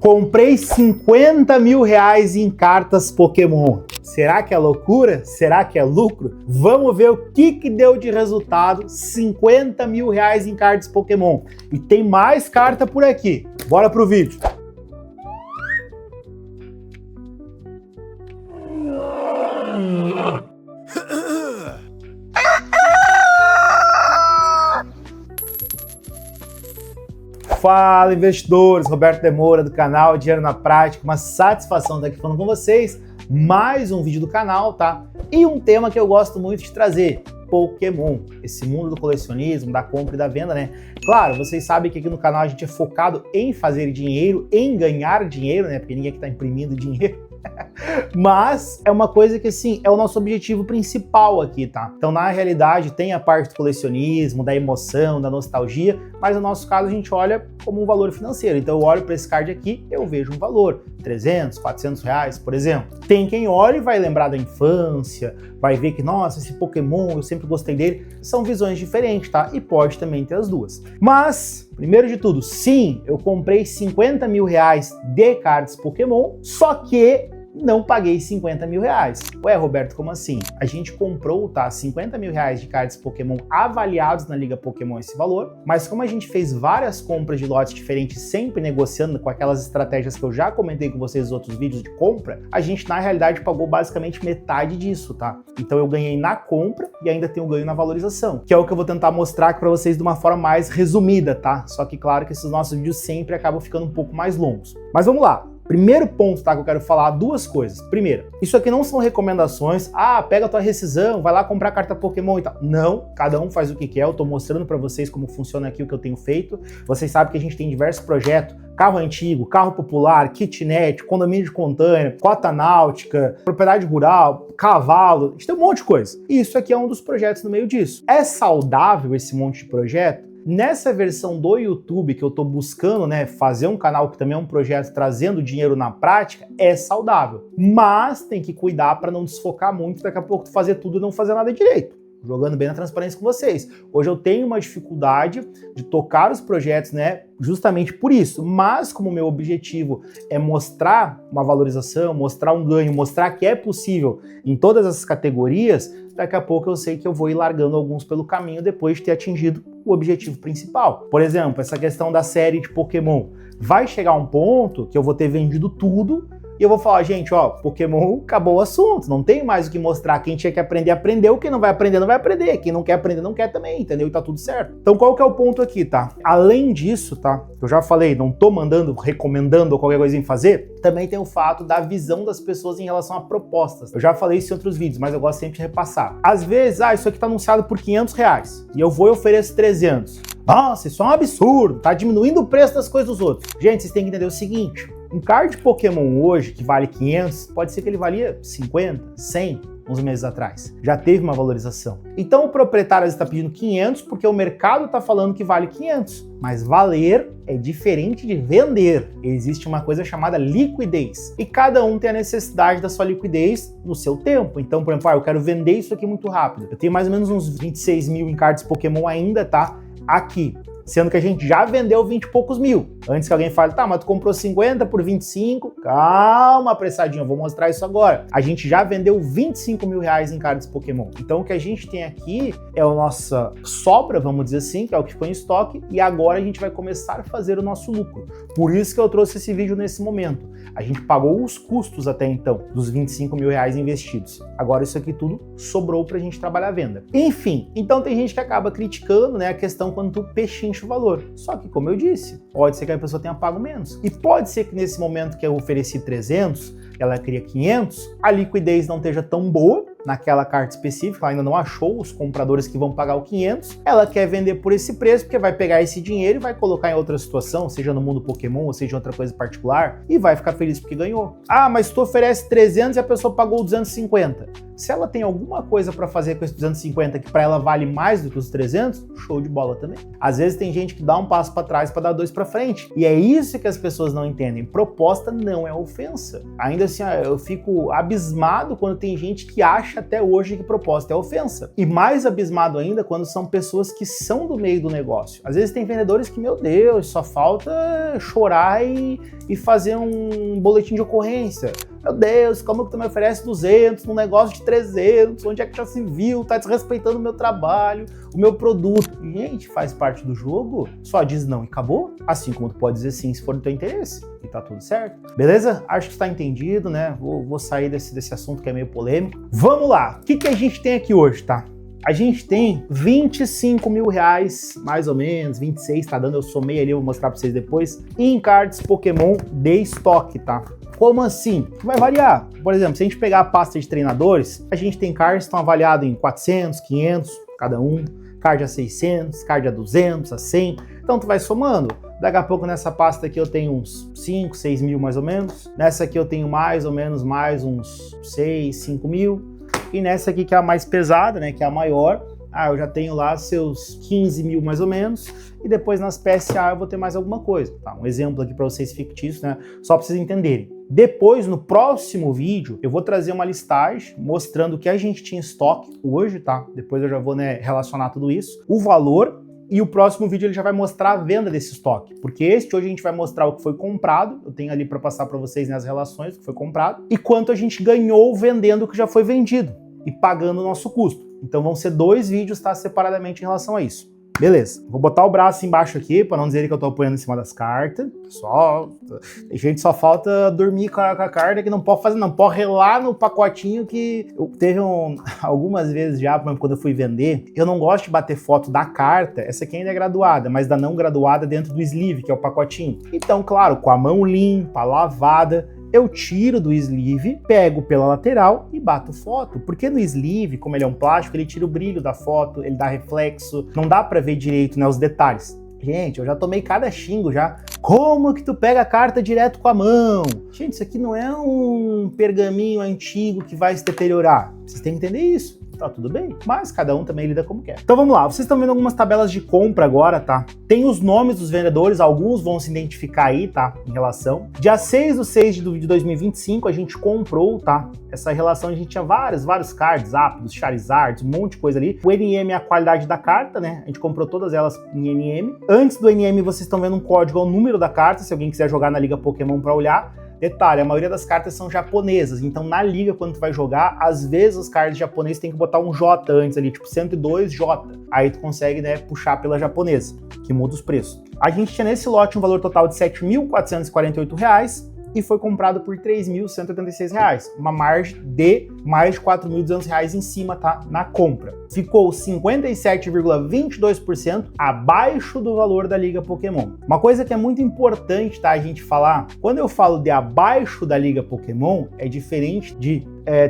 Comprei 50 mil reais em cartas Pokémon. Será que é loucura? Será que é lucro? Vamos ver o que deu de resultado 50 mil reais em cartas Pokémon. E tem mais carta por aqui. Bora pro vídeo. Fala, investidores! Roberto Demora do canal Dinheiro na Prática. Uma satisfação estar aqui falando com vocês. Mais um vídeo do canal, tá? E um tema que eu gosto muito de trazer: Pokémon. Esse mundo do colecionismo, da compra e da venda, né? Claro, vocês sabem que aqui no canal a gente é focado em fazer dinheiro, em ganhar dinheiro, né? Porque ninguém aqui tá imprimindo dinheiro. Mas é uma coisa que, assim, é o nosso objetivo principal aqui, tá? Então, na realidade, tem a parte do colecionismo, da emoção, da nostalgia, mas no nosso caso a gente olha como um valor financeiro. Então, eu olho para esse card aqui, eu vejo um valor, 300, 400 reais, por exemplo. Tem quem olha e vai lembrar da infância, vai ver que, nossa, esse Pokémon, eu sempre gostei dele. São visões diferentes, tá? E pode também ter as duas. Mas, primeiro de tudo, sim, eu comprei 50 mil reais de cards Pokémon, só que não paguei 50 mil reais. Ué, Roberto, como assim? A gente comprou, tá, 50 mil reais de cards Pokémon avaliados na Liga Pokémon esse valor, mas como a gente fez várias compras de lotes diferentes, sempre negociando com aquelas estratégias que eu já comentei com vocês nos outros vídeos de compra, a gente, na realidade, pagou basicamente metade disso, tá? Então eu ganhei na compra e ainda tenho ganho na valorização, que é o que eu vou tentar mostrar aqui pra vocês de uma forma mais resumida, tá? Só que, claro, que esses nossos vídeos sempre acabam ficando um pouco mais longos. Mas vamos lá. Primeiro ponto, tá, que eu quero falar, duas coisas. Primeiro, isso aqui não são recomendações, pega a tua rescisão, vai lá comprar carta Pokémon e tal. Não, cada um faz o que quer, eu tô mostrando pra vocês como funciona aqui o que eu tenho feito. Vocês sabem que a gente tem diversos projetos, carro antigo, carro popular, kitnet, condomínio de container, cota náutica, propriedade rural, cavalo, a gente tem um monte de coisa. E isso aqui é um dos projetos no meio disso. É saudável esse monte de projeto? Nessa versão do YouTube que eu tô buscando, né, fazer um canal que também é um projeto trazendo dinheiro na prática, é saudável. Mas tem que cuidar para não desfocar muito, daqui a pouco tu fazer tudo e não fazer nada direito. Jogando bem na transparência com vocês. Hoje eu tenho uma dificuldade de tocar os projetos, né, justamente por isso. Mas como o meu objetivo é mostrar uma valorização, mostrar um ganho, mostrar que é possível em todas essas categorias, daqui a pouco eu sei que eu vou ir largando alguns pelo caminho depois de ter atingido o objetivo principal. Por exemplo, essa questão da série de Pokémon. Vai chegar um ponto que eu vou ter vendido tudo e eu vou falar, gente, ó, Pokémon acabou o assunto, não tem mais o que mostrar. Quem tinha que aprender, aprendeu. Quem não vai aprender, não vai aprender. Quem não quer aprender, não quer também, entendeu? E tá tudo certo. Então qual que é o ponto aqui, tá? Além disso, tá? Eu já falei, não tô mandando, recomendando ou qualquer coisa em fazer. Também tem o fato da visão das pessoas em relação a propostas. Eu já falei isso em outros vídeos, mas eu gosto sempre de repassar. Às vezes, isso aqui tá anunciado por 500 reais e eu vou e ofereço 300. Nossa, isso é um absurdo, tá diminuindo o preço das coisas dos outros. Gente, vocês têm que entender o seguinte, um card Pokémon hoje que vale 500, pode ser que ele valia 50, 100, uns meses atrás. Já teve uma valorização. Então o proprietário está pedindo 500 porque o mercado está falando que vale 500. Mas valer é diferente de vender. Existe uma coisa chamada liquidez. E cada um tem a necessidade da sua liquidez no seu tempo. Então, por exemplo, eu quero vender isso aqui muito rápido. Eu tenho mais ou menos uns 26 mil em cards Pokémon ainda, tá? Aqui. Sendo que a gente já vendeu 20 e poucos mil. Antes que alguém fale, tá, mas tu comprou 50 por 25. Calma, apressadinho, eu vou mostrar isso agora. A gente já vendeu 25 mil reais em cards Pokémon. Então o que a gente tem aqui é a nossa sobra, vamos dizer assim, que é o que ficou em estoque, e agora a gente vai começar a fazer o nosso lucro. Por isso que eu trouxe esse vídeo nesse momento. A gente pagou os custos até então, dos 25 mil reais investidos. Agora isso aqui tudo sobrou pra gente trabalhar a venda. Enfim, então tem gente que acaba criticando, né, a questão quando tu pechincha o valor. Só que, como eu disse, pode ser que a pessoa tenha pago menos. E pode ser que nesse momento que eu ofereci 300, ela queria 500, a liquidez não esteja tão boa naquela carta específica, ela ainda não achou os compradores que vão pagar o 500, ela quer vender por esse preço porque vai pegar esse dinheiro e vai colocar em outra situação, seja no mundo Pokémon ou seja em outra coisa particular, e vai ficar feliz porque ganhou. Mas tu oferece 300 e a pessoa pagou 250. Se ela tem alguma coisa para fazer com esses 250 que para ela vale mais do que os 300, show de bola também. Às vezes tem gente que dá um passo para trás para dar dois para frente. E é isso que as pessoas não entendem. Proposta não é ofensa. Ainda assim, eu fico abismado quando tem gente que acha acha até hoje que propósito é ofensa. E mais abismado ainda quando são pessoas que são do meio do negócio. Às vezes tem vendedores que, meu Deus, só falta chorar e fazer um boletim de ocorrência. Meu Deus, como que tu me oferece 200 num negócio de 300? Onde é que já se viu? Tá desrespeitando o meu trabalho, o meu produto. Gente, faz parte do jogo. Só diz não e acabou. Assim como tu pode dizer sim se for do teu interesse. E tá tudo certo. Beleza? Acho que está entendido, né? Vou sair desse assunto que é meio polêmico. Vamos lá. O que a gente tem aqui hoje, tá? A gente tem 25 mil reais, mais ou menos, 26 tá dando, eu somei ali, eu vou mostrar pra vocês depois, em cards Pokémon de estoque, tá? Como assim? Vai variar. Por exemplo, se a gente pegar a pasta de treinadores, a gente tem cards que estão avaliados em 400, 500 cada um, card a 600, card a 200, a 100, então tu vai somando. Daqui a pouco nessa pasta aqui eu tenho uns 5, 6 mil mais ou menos, nessa aqui eu tenho mais ou menos mais uns 6, 5 mil, e nessa aqui que é a mais pesada, né, que é a maior, eu já tenho lá seus 15 mil mais ou menos, e depois nas PSA eu vou ter mais alguma coisa, tá? Um exemplo aqui para vocês fictício, né, só para vocês entenderem. Depois, no próximo vídeo, eu vou trazer uma listagem mostrando o que a gente tinha em estoque hoje, tá? Depois eu já vou, né, relacionar tudo isso, o valor, e o próximo vídeo ele já vai mostrar a venda desse estoque, porque hoje a gente vai mostrar o que foi comprado, eu tenho ali para passar para vocês, né, as relações do que foi comprado, e quanto a gente ganhou vendendo o que já foi vendido e pagando o nosso custo. Então vão ser 2 vídeos, tá, separadamente em relação a isso. Beleza, vou botar o braço embaixo aqui, para não dizer que eu tô apoiando em cima das cartas. Gente, só falta dormir com a carta, que não pode fazer, não pode relar no pacotinho que... Teve algumas vezes já, quando eu fui vender, eu não gosto de bater foto da carta, essa aqui ainda é graduada, mas da não graduada dentro do sleeve, que é o pacotinho. Então, claro, com a mão limpa, lavada, eu tiro do sleeve, pego pela lateral e bato foto, porque no sleeve, como ele é um plástico, ele tira o brilho da foto, ele dá reflexo, não dá pra ver direito, né, os detalhes. Gente, eu já tomei cada xingo já. Como que tu pega a carta direto com a mão? Gente, isso aqui não é um pergaminho antigo que vai se deteriorar. Vocês têm que entender isso. Tá tudo bem, mas cada um também lida como quer. Então vamos lá, vocês estão vendo algumas tabelas de compra agora, tá? Tem os nomes dos vendedores, alguns vão se identificar aí, tá? Em relação. Dia 6/6 de 2025 a gente comprou, tá? Essa relação a gente tinha vários cards, Zapdos, Charizards, um monte de coisa ali. O NM é a qualidade da carta, né? A gente comprou todas elas em NM. Antes do NM vocês estão vendo um código ao número da carta, se alguém quiser jogar na Liga Pokémon pra olhar. Detalhe, a maioria das cartas são japonesas, então na liga, quando tu vai jogar, às vezes os cards japoneses tem que botar um J antes ali, tipo 102J. Aí tu consegue, né, puxar pela japonesa, que muda os preços. A gente tinha nesse lote um valor total de R$ 7.448 e foi comprado por R$ 3.186, uma margem de mais de R$ 4.200 em cima, tá? Na compra. Ficou 57,22% abaixo do valor da Liga Pokémon. Uma coisa que é muito importante, tá, a gente falar, quando eu falo de abaixo da Liga Pokémon, é diferente de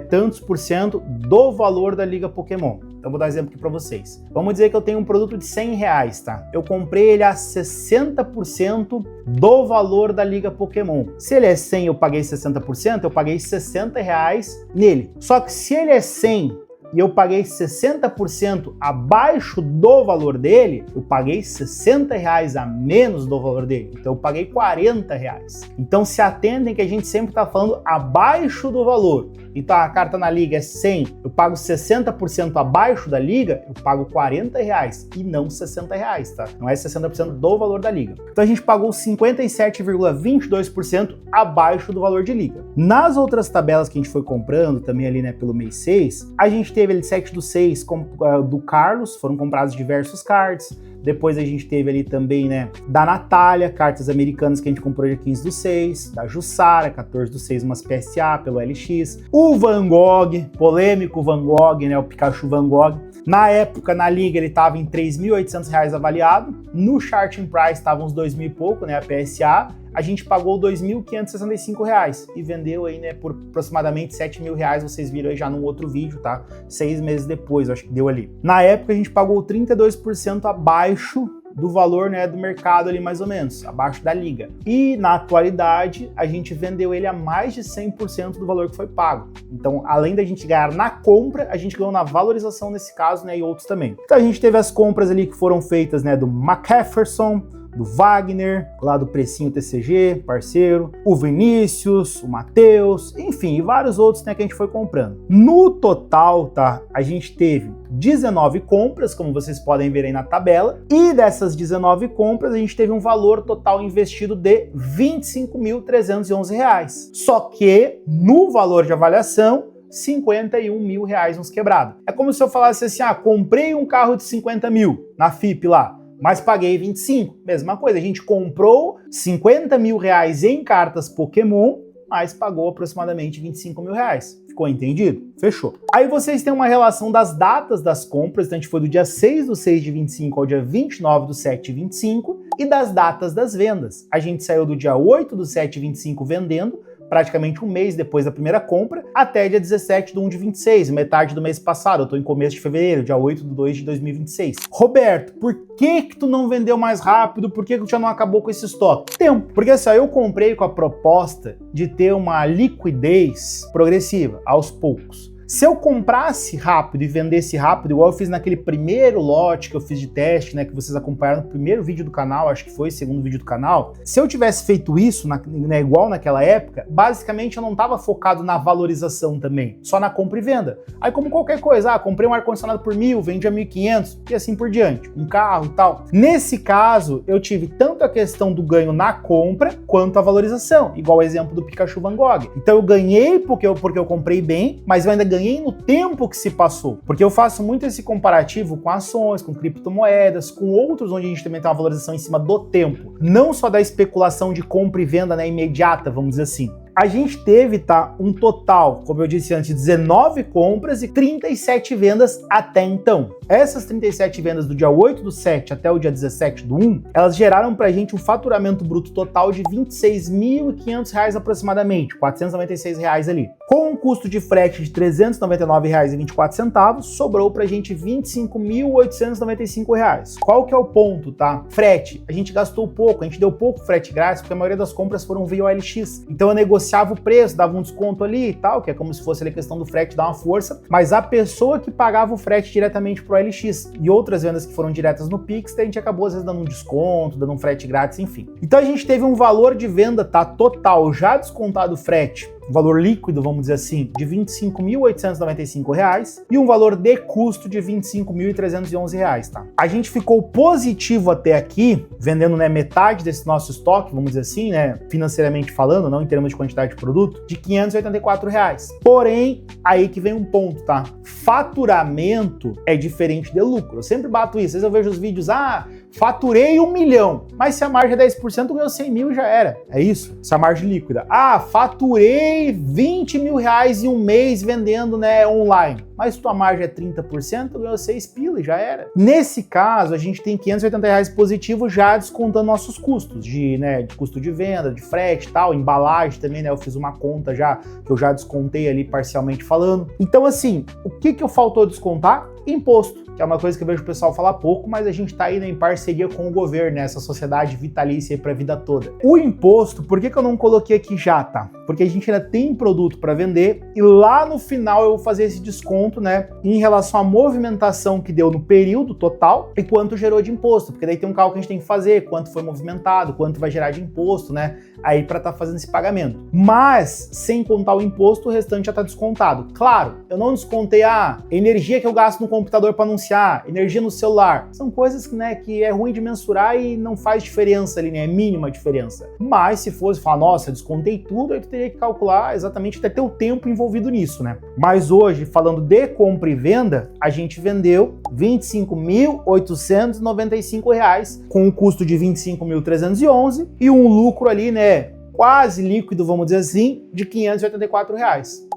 tantos por cento do valor da Liga Pokémon. Então vou dar um exemplo aqui para vocês. Vamos dizer que eu tenho um produto de R$100, tá? Eu comprei ele a 60% do valor da Liga Pokémon. Se ele é 100 eu paguei 60%, eu paguei R$60 nele. Só que se ele é 100 e eu paguei 60% abaixo do valor dele, eu paguei R$60 a menos do valor dele. Então eu paguei R$40. Então se atentem que a gente sempre está falando abaixo do valor. Então a carta na liga é 100, eu pago 60% abaixo da liga, eu pago R$40 e não R$60, tá? Não é 60% do valor da liga. Então a gente pagou 57,22% abaixo do valor de liga. Nas outras tabelas que a gente foi comprando, também ali, né, pelo mês 6, a gente teve ali 7/6 do Carlos, foram comprados diversos cards. Depois a gente teve ali também, né, da Natália, cartas americanas que a gente comprou dia 15/6, da Jussara, 14/6, umas PSA pelo LX, o Van Gogh, polêmico Van Gogh, né, o Pikachu Van Gogh. Na época, na liga, ele estava em R$3.800 avaliado, no Charting Price estava uns 2.000 e pouco, né, a PSA, a gente pagou R$2.565 e vendeu aí, né, por aproximadamente R$7.000, vocês viram aí já num outro vídeo, tá? 6 meses depois, acho que deu ali. Na época, a gente pagou 32% abaixo do valor, né, do mercado ali, mais ou menos, abaixo da liga. E na atualidade, a gente vendeu ele a mais de 100% do valor que foi pago. Então, além da gente ganhar na compra, a gente ganhou na valorização nesse caso, né, e outros também. Então, a gente teve as compras ali que foram feitas, né, do McPherson, do Wagner, lá do Precinho TCG, parceiro, o Vinícius, o Matheus, enfim, e vários outros, né, que a gente foi comprando. No total, tá, a gente teve 19 compras, como vocês podem ver aí na tabela, e dessas 19 compras a gente teve um valor total investido de R$ 25.311. Só que no valor de avaliação, R$ 51 mil uns quebrado. É como se eu falasse assim, comprei um carro de 50 mil na FIP lá, mas paguei 25. Mesma coisa, a gente comprou 50 mil reais em cartas Pokémon, mas pagou aproximadamente 25 mil reais. Ficou entendido? Fechou. Aí vocês têm uma relação das datas das compras, então a gente foi do dia 6/6/25 ao dia 29/7/25, e das datas das vendas. A gente saiu do dia 8/7/25 vendendo, praticamente um mês depois da primeira compra, até dia 17/1/26, metade do mês passado. Eu tô em começo de fevereiro, dia 8/2/2026. Roberto, por que tu não vendeu mais rápido? Por que tu já não acabou com esse estoque? Tempo. Porque assim, eu comprei com a proposta de ter uma liquidez progressiva, aos poucos. Se eu comprasse rápido e vendesse rápido, igual eu fiz naquele primeiro lote que eu fiz de teste, né, que vocês acompanharam no primeiro vídeo do canal, acho que foi o segundo vídeo do canal, se eu tivesse feito isso, né, igual naquela época, basicamente eu não estava focado na valorização também, só na compra e venda. Aí como qualquer coisa, comprei um ar-condicionado por 1.000, vendi a 1.500 e assim por diante, um carro e tal. Nesse caso, eu tive tanto a questão do ganho na compra, quanto a valorização, igual o exemplo do Pikachu Van Gogh. Então eu ganhei porque eu comprei bem, mas eu ainda ganhei no tempo que se passou, porque eu faço muito esse comparativo com ações, com criptomoedas, com outros onde a gente também tem uma valorização em cima do tempo, não só da especulação de compra e venda, né, imediata, vamos dizer assim. A gente teve, um total, como eu disse antes, 19 compras e 37 vendas até então. Essas 37 vendas do dia 8/7 até o dia 17/1, elas geraram pra gente um faturamento bruto total de R$ 26.500 aproximadamente, R$ 496 ali. Com um custo de frete de R$ 399,24, sobrou pra gente R$ 25.895. Qual que é o ponto, tá? Frete, a gente gastou pouco, a gente deu pouco frete grátis, porque a maioria das compras foram via OLX. Então eu negociava o preço, dava um desconto ali e tal, que é como se fosse ali a questão do frete dar uma força, mas a pessoa que pagava o frete diretamente pro OLX e outras vendas que foram diretas no Pix, a gente acabou às vezes dando um desconto, dando um frete grátis, enfim. Então a gente teve um valor de venda, total, já descontado o frete, valor líquido, vamos dizer assim, de R$ 25.895 e um valor de custo de R$ 25.311, tá? A gente ficou positivo até aqui, vendendo, né, metade desse nosso estoque, vamos dizer assim, né, financeiramente falando, não em termos de quantidade de produto, de R$ 584. Porém, aí que vem um ponto, tá? Faturamento é diferente de lucro. Eu sempre bato isso, às vezes eu vejo os vídeos, faturei 1 milhão, mas se a margem é 10%, ganhou 100 mil já era. É isso, essa margem líquida. Faturei 20 mil reais em um mês vendendo, né, online, mas tua margem é 30%, ganhou 6 pila e já era. Nesse caso, a gente tem R$ 580 positivo já descontando nossos custos, de custo de venda, de frete e tal, embalagem também, né, eu fiz uma conta já, que eu já descontei ali parcialmente falando. Então assim, o que faltou descontar? Imposto, que é uma coisa que eu vejo o pessoal falar pouco, mas a gente tá aí, né, em parceria com o governo, né, essa sociedade vitalícia aí pra vida toda. O imposto, por que eu não coloquei aqui já, tá? Porque a gente ainda tem produto para vender e lá no final eu vou fazer esse desconto, né, em relação à movimentação que deu no período total e quanto gerou de imposto, porque daí tem um cálculo que a gente tem que fazer, quanto foi movimentado, quanto vai gerar de imposto, né, aí para estar fazendo esse pagamento. Mas, sem contar o imposto, o restante já tá descontado. Claro, eu não descontei a energia que eu gasto no computador para anunciar, energia no celular. São coisas que, né, que é ruim de mensurar e não faz diferença ali, né, é mínima diferença. Mas se fosse falar, nossa, descontei tudo, aí tu teria que calcular exatamente até ter o tempo envolvido nisso, né? Mas hoje, falando de compra e venda, a gente vendeu R$ 25.895 com um custo de R$ 25.311 e um lucro ali, né, quase líquido, vamos dizer assim, de R$ 584.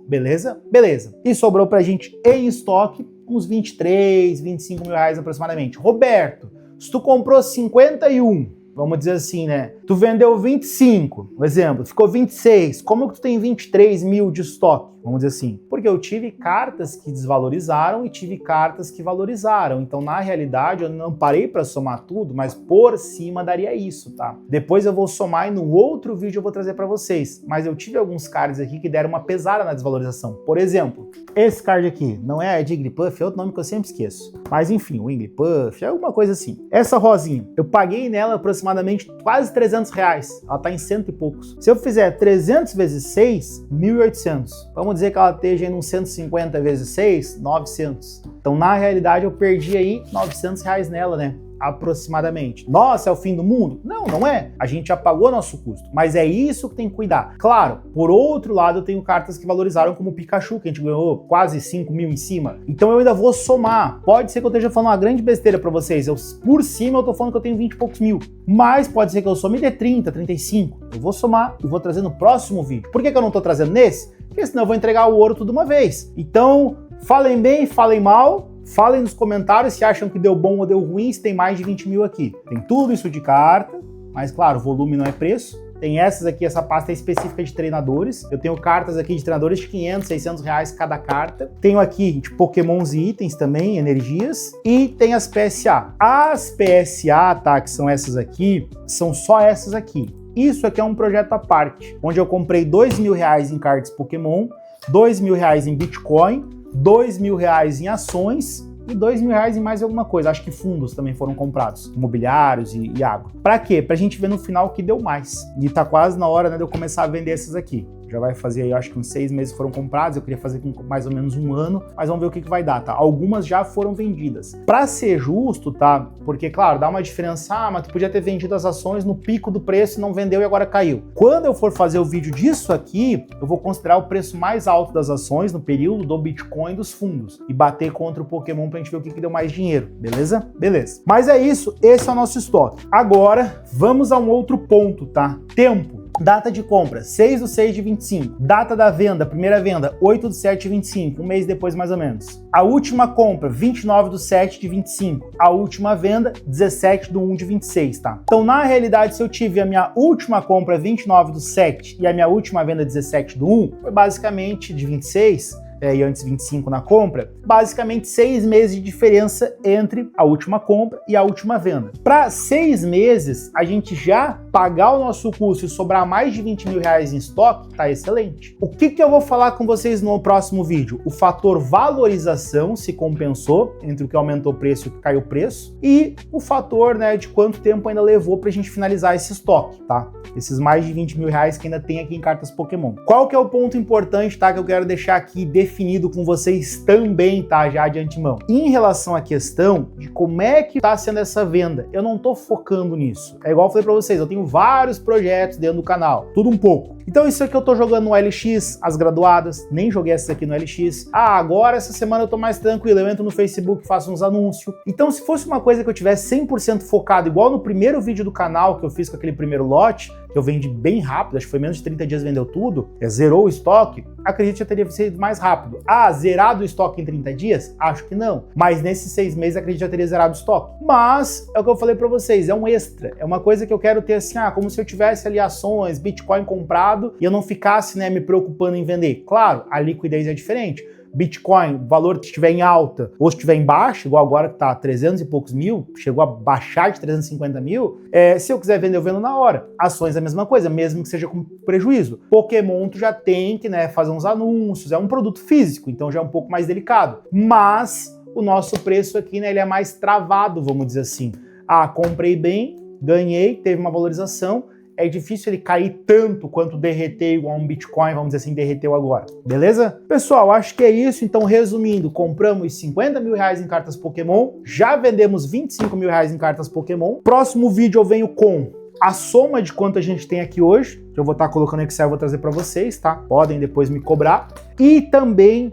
Beleza? Beleza. E sobrou pra gente em estoque uns 23, 25 mil reais aproximadamente. Roberto, se tu comprou 51, vamos dizer assim, né? Tu vendeu 25, por exemplo, ficou 26. Como que tu tem 23 mil de estoque? Vamos dizer assim. Porque eu tive cartas que desvalorizaram e tive cartas que valorizaram. Então, na realidade, eu não parei para somar tudo, mas por cima daria isso, tá? Depois eu vou somar e no outro vídeo eu vou trazer para vocês. Mas eu tive alguns cards aqui que deram uma pesada na desvalorização. Por exemplo, esse card aqui, não é a Jigglypuff, é outro nome que eu sempre esqueço. Mas enfim, o Wigglypuff, é alguma coisa assim. Essa rosinha, eu paguei nela aproximadamente quase 300 reais. Ela tá em cento e poucos. Se eu fizer 300 vezes 6, 1.800. Vamos dizer que ela esteja em uns 150 vezes 6, 900. Então, na realidade, eu perdi aí 900 reais nela, né? Aproximadamente. Nossa, é o fim do mundo? Não, não é. A gente já pagou nosso custo, mas é isso que tem que cuidar. Claro, por outro lado, eu tenho cartas que valorizaram como o Pikachu, que a gente ganhou quase 5 mil em cima. Então eu ainda vou somar. Pode ser que eu esteja falando uma grande besteira pra vocês. Por cima eu tô falando que eu tenho 20 e poucos mil. Mas pode ser que eu some de 30, 35. Eu vou somar e vou trazer no próximo vídeo. Por que eu não tô trazendo nesse? Porque senão eu vou entregar o ouro tudo uma vez. Então, falem bem, falem mal. Falem nos comentários se acham que deu bom ou deu ruim, se tem mais de 20 mil aqui. Tem tudo isso de carta, mas claro, volume não é preço. Tem essas aqui, essa pasta é específica de treinadores. Eu tenho cartas aqui de treinadores de 500, 600 reais cada carta. Tenho aqui de pokémons e itens também, energias. E tem as PSA. As PSA, tá, que são essas aqui, são só essas aqui. Isso aqui é um projeto à parte, onde eu comprei 2 mil reais em cards Pokémon, 2 mil reais em Bitcoin, 2 mil reais em ações e 2 mil reais em mais alguma coisa. Acho que fundos também foram comprados, imobiliários e água. Pra quê? Pra gente ver no final o que deu mais. E tá quase na hora, né, de eu começar a vender esses aqui. Já vai fazer aí, acho que uns 6 meses foram comprados, eu queria fazer com mais ou menos um ano, mas vamos ver o que vai dar, tá? Algumas já foram vendidas. Pra ser justo, tá? Porque, claro, dá uma diferença, mas tu podia ter vendido as ações no pico do preço e não vendeu e agora caiu. Quando eu for fazer o vídeo disso aqui, eu vou considerar o preço mais alto das ações no período do Bitcoin e dos fundos e bater contra o Pokémon pra gente ver o que deu mais dinheiro, beleza? Beleza. Mas é isso, esse é o nosso estoque. Agora, vamos a um outro ponto, tá? Tempo. Data de compra, 6/6/25. Data da venda, primeira venda, 8/7/25, um mês depois mais ou menos. A última compra, 29/7/25. A última venda, 17/1/26, tá? Então, na realidade, se eu tive a minha última compra 29/7 e a minha última venda 17/1, foi basicamente de 26, e antes 25 na compra, basicamente 6 meses de diferença entre a última compra e a última venda. Para 6 meses, a gente já pagar o nosso custo e sobrar mais de 20 mil reais em estoque, tá excelente. O que eu vou falar com vocês no próximo vídeo? O fator valorização, se compensou entre o que aumentou o preço e o que caiu o preço, e o fator, né, de quanto tempo ainda levou pra gente finalizar esse estoque, tá? Esses mais de 20 mil reais que ainda tem aqui em cartas Pokémon. Qual que é o ponto importante, tá, que eu quero deixar aqui definido com vocês também, tá, já de antemão? Em relação à questão de como é que tá sendo essa venda, eu não tô focando nisso. É igual eu falei pra vocês, eu tenho vários projetos dentro do canal, tudo um pouco. Então isso aqui eu tô jogando no LX, as graduadas, nem joguei essas aqui no LX. Ah, agora essa semana eu tô mais tranquilo, eu entro no Facebook, faço uns anúncios. Então se fosse uma coisa que eu tivesse 100% focado, igual no primeiro vídeo do canal que eu fiz com aquele primeiro lote, que eu vendi bem rápido, acho que foi menos de 30 dias vendeu tudo, zerou o estoque, acredito que já teria sido mais rápido. Ah, zerado o estoque em 30 dias? Acho que não. Mas nesses 6 meses acredito que já teria zerado o estoque. Mas, é o que eu falei pra vocês, é um extra. É uma coisa que eu quero ter assim, como se eu tivesse ali ações, Bitcoin comprado e eu não ficasse, né, me preocupando em vender. Claro, a liquidez é diferente. Bitcoin, o valor que estiver em alta ou se estiver em baixa, igual agora que tá 300 e poucos mil, chegou a baixar de 350 mil, se eu quiser vender, eu vendo na hora. Ações é a mesma coisa, mesmo que seja com prejuízo. Pokémon, tu já tem que, né, fazer uns anúncios, é um produto físico, então já é um pouco mais delicado. Mas o nosso preço aqui, né, ele é mais travado, vamos dizer assim. Ah, comprei bem, ganhei, teve uma valorização, é difícil ele cair tanto quanto derreter igual um Bitcoin, vamos dizer assim, derreteu agora. Beleza? Pessoal, acho que é isso. Então, resumindo, compramos 50 mil reais em cartas Pokémon, já vendemos 25 mil reais em cartas Pokémon. Próximo vídeo eu venho com a soma de quanto a gente tem aqui hoje, que eu vou estar colocando no Excel, eu vou trazer para vocês, tá? Podem depois me cobrar. E também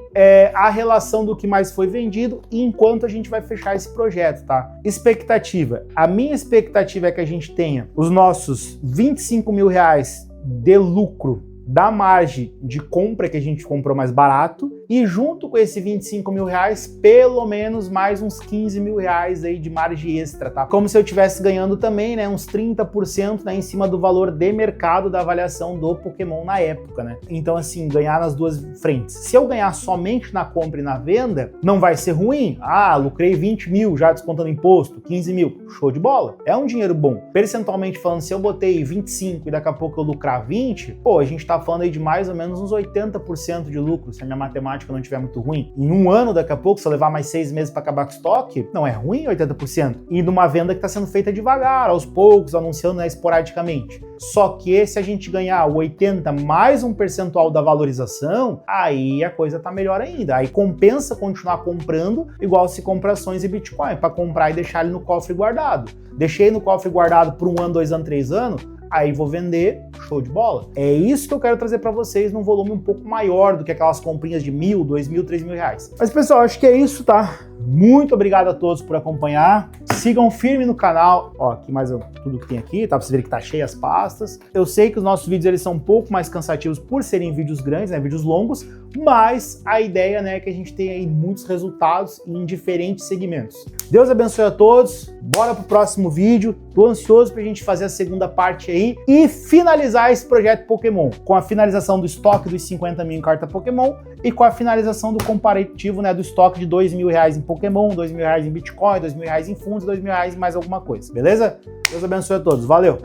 a relação do que mais foi vendido enquanto a gente vai fechar esse projeto, tá? Expectativa. A minha expectativa é que a gente tenha os nossos 25 mil reais de lucro da margem de compra que a gente comprou mais barato e junto com esse 25 mil reais, pelo menos mais uns 15 mil reais aí de margem extra, tá? Como se eu estivesse ganhando também, né, uns 30%, né, em cima do valor de mercado da avaliação do Pokémon na época, né? Então, assim, ganhar nas duas frentes. Se eu ganhar somente na compra e na venda, não vai ser ruim. Ah, lucrei 20 mil já descontando imposto, 15 mil, show de bola. É um dinheiro bom. Percentualmente falando, se eu botei 25 e daqui a pouco eu lucrar 20, pô, a gente tá falando aí de mais ou menos uns 80% de lucro, se a minha matemática não estiver muito ruim. Em um ano, daqui a pouco, se eu levar mais 6 meses para acabar com o estoque, não é ruim 80%. E numa venda que está sendo feita devagar, aos poucos, anunciando, né, esporadicamente. Só que se a gente ganhar o 80 mais um percentual da valorização, aí a coisa tá melhor ainda. Aí compensa continuar comprando, igual se compra ações e Bitcoin, para comprar e deixar ele no cofre guardado. Deixei no cofre guardado por 1 ano, 2 anos, 3 anos, aí vou vender, show de bola. É isso que eu quero trazer para vocês num volume um pouco maior do que aquelas comprinhas de 1.000, 2.000, 3.000 reais. Mas pessoal, acho que é isso, tá? Muito obrigado a todos por acompanhar. Sigam firme no canal. Ó, aqui mais tudo que tem aqui, tá? Pra você ver que tá cheio as pastas. Eu sei que os nossos vídeos eles são um pouco mais cansativos por serem vídeos grandes, né? Vídeos longos, mas a ideia, né, é que a gente tenha aí muitos resultados em diferentes segmentos. Deus abençoe a todos. Bora pro próximo vídeo. Tô ansioso pra gente fazer a segunda parte aí e finalizar esse projeto Pokémon com a finalização do estoque dos 50 mil em carta Pokémon e com a finalização do comparativo, né, do estoque de 2 mil reais em Pokémon, 2 mil reais em Bitcoin, 2 mil reais em fundos, 2 mil reais em mais alguma coisa, beleza? Deus abençoe a todos. Valeu!